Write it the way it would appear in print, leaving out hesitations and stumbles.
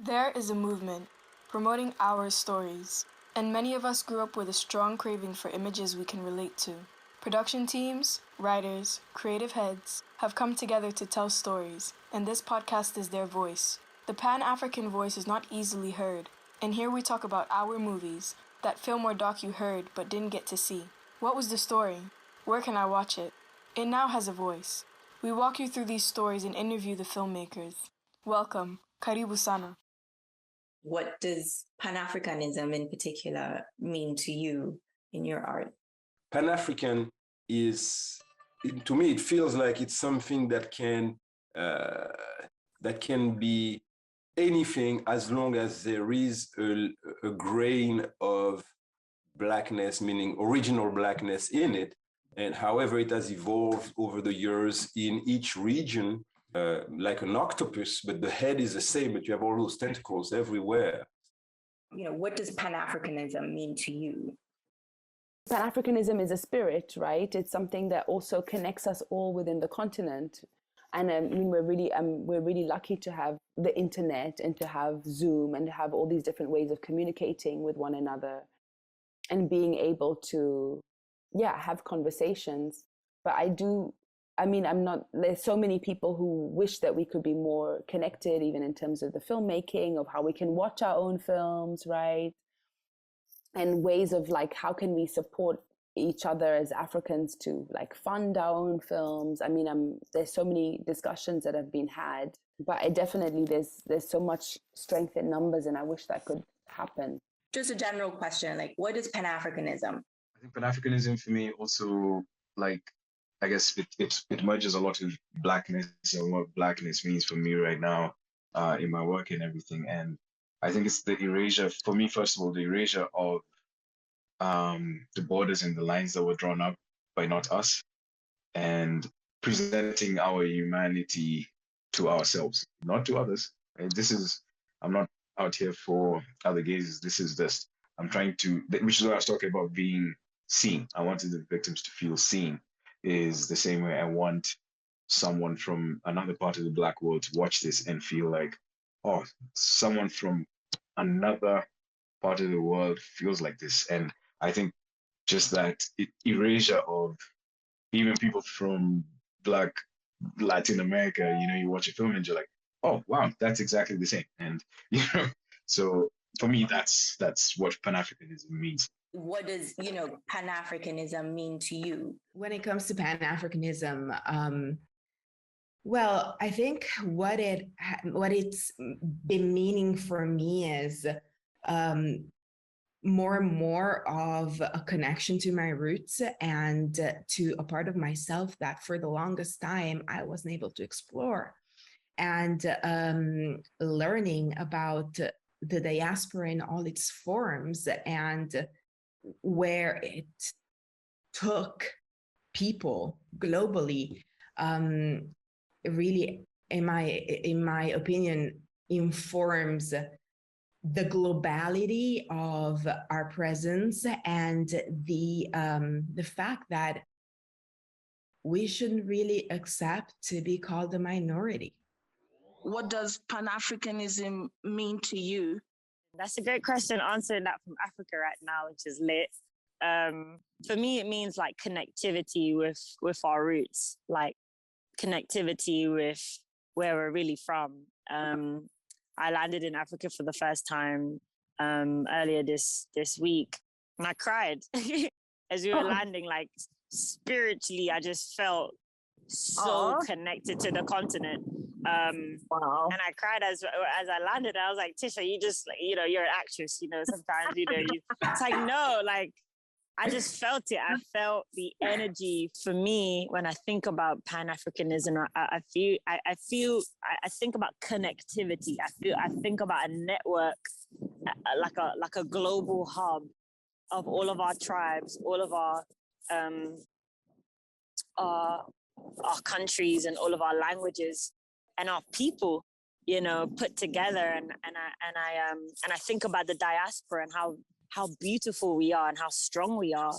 There is a movement promoting our stories, and many of us grew up with a strong craving for images we can relate to. Production teams, writers, creative heads have come together to tell stories, and this podcast is their voice. The Pan-African voice is not easily heard, and here we talk about our movies, that film or doc you heard but didn't get to see. What was the story? Where can I watch it? It now has a voice. We walk you through these stories and interview the filmmakers. Welcome, Karibu Sana. What does Pan-Africanism in particular mean to you in your art? Pan-African is, to me, it feels like it's something that can be anything as long as there is a grain of blackness, meaning original blackness in it. And however it has evolved over the years in each region, like an octopus, but the head is the same, but you have all those tentacles everywhere. What does Pan-Africanism mean to you? Pan-Africanism is a spirit, right? It's something that also connects us all within the continent. And we're really lucky to have the internet and to have Zoom and to have all these different ways of communicating with one another and being able to, have conversations. But there's so many people who wish that we could be more connected, even in terms of the filmmaking, of how we can watch our own films, right? And ways of how can we support each other as Africans to fund our own films. There's so many discussions that have been had, but there's so much strength in numbers, and I wish that could happen. Just a general question, what is Pan-Africanism? I think Pan-Africanism for me also, I guess it merges a lot with blackness and what blackness means for me right now in my work and everything. And I think it's the erasure, for me, first of all, the erasure of the borders and the lines that were drawn up by not us, and presenting our humanity to ourselves, not to others. And I'm not out here for other gazes. This is just, which is what I was talking about, being seen. I wanted the victims to feel seen, is the same way I want someone from another part of the Black world to watch this and feel like, oh, someone from another part of the world feels like this. And I think just that erasure of even people from Black Latin America, you watch a film and you're like, oh, wow, that's exactly the same. And, so for me, that's what Pan-Africanism means. What does, Pan-Africanism mean to you? When it comes to Pan-Africanism, well, I think what it's been meaning for me is more and more of a connection to my roots and to a part of myself that for the longest time I wasn't able to explore. And learning about the diaspora in all its forms and where it took people globally, really, in my opinion, informs the globality of our presence and the fact that we shouldn't really accept to be called a minority. What does Pan-Africanism mean to you? That's a great question, answering that from Africa right now, which is lit. For me, it means connectivity with our roots, connectivity with where we're really from. I landed in Africa for the first time earlier this week, and I cried as we were landing. Spiritually, I just felt so connected to the continent. Wow. And I cried as I landed. I was like, Tisha, you just you're an actress. Sometimes it's no, I just felt it. I felt the energy. For me, when I think about Pan-Africanism, I think about connectivity. I think about a network, like a global hub of all of our tribes, all of our countries and all of our languages and our people, put together. And I think about the diaspora and how beautiful we are and how strong we are.